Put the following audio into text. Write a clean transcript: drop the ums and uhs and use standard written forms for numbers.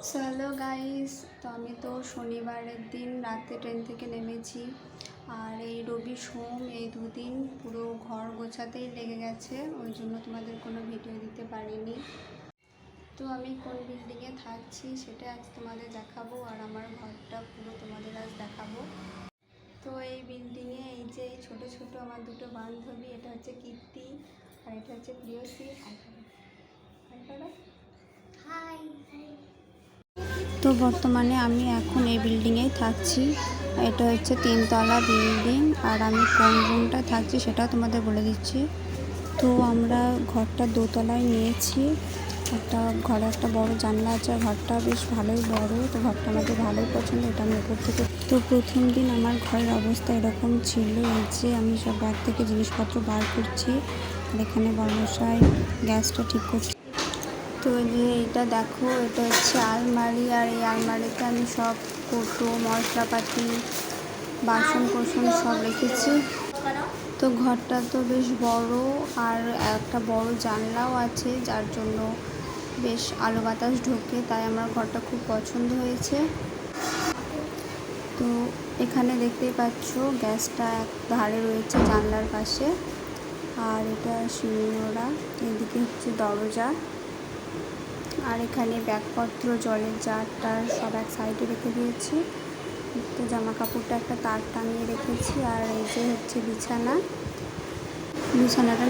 Hello guys, তো আমি তো শনিবারের দিন রাতে ট্রেন থেকে নেমেছি। আর এই রবি সোম এই দুদিন পুরো ঘর গোছাতেই লেগে গেছে, ওই জন্য তোমাদের কোনো ভিডিও দিতে পারিনি। তো আমি কোন বিল্ডিংয়ে থাকছি সেটা আজ তোমাদের দেখাবো, আর আমার ঘরটা পুরো তোমাদের আজ দেখাবো। তো এই বিল্ডিংয়ে এই যে এই ছোটো ছোটো আমার দুটো বান্ধবী, এটা হচ্ছে কীর্তি আর এটা হচ্ছে প্রিয়সী। হাই। তো বর্তমানে আমি এখন এই বিল্ডিংয়েই থাকছি। এটা হচ্ছে 3তলা বিল্ডিং, আর আমি কোন রুমটা থাকছি সেটাও তোমাদের বলে দিচ্ছি। তো আমরা ঘরটা দোতলায় নিয়েছি। ঘরে একটা বড় জানলা আছে, ঘরটা বেশ ভালোই বড়। তো ঘরটা আমাদের ভালোই পছন্দ, এটা আমি উপর থেকে। তো প্রথম দিন আমার ঘরের অবস্থা এরকম ছিল, এই যে আমি সব ব্যাগ থেকে জিনিসপত্র বার করছি, আর এখানে বর্মশাই গ্যাসটা ঠিক করছি। তো যে এটা দেখো, এটা হচ্ছে আলমারি, আর এই আলমারিতে আমি সব কৌটো মশলাপাতি বাসন কোসন সব রেখেছি। তো ঘরটা তো বেশ বড়, আর একটা বড় জানলাও আছে, যার জন্য বেশ আলো বাতাস ঢোকে, তাই আমার ঘরটা খুব পছন্দ হয়েছে। তো এখানে দেখতেই পাচ্ছ গ্যাসটা এক ধারে রয়েছে জানলার পাশে, আর এটা সিঁড়িওরা, এদিকে হচ্ছে দরজা। আর এখানে ব্যাগপত্র জলের জারটার সব এক সাইডে রেখে দিয়েছি। তো জামা কাপড়টা একটা তার টাঙিয়ে রেখেছি, আর এই যে হচ্ছে বিছানাটা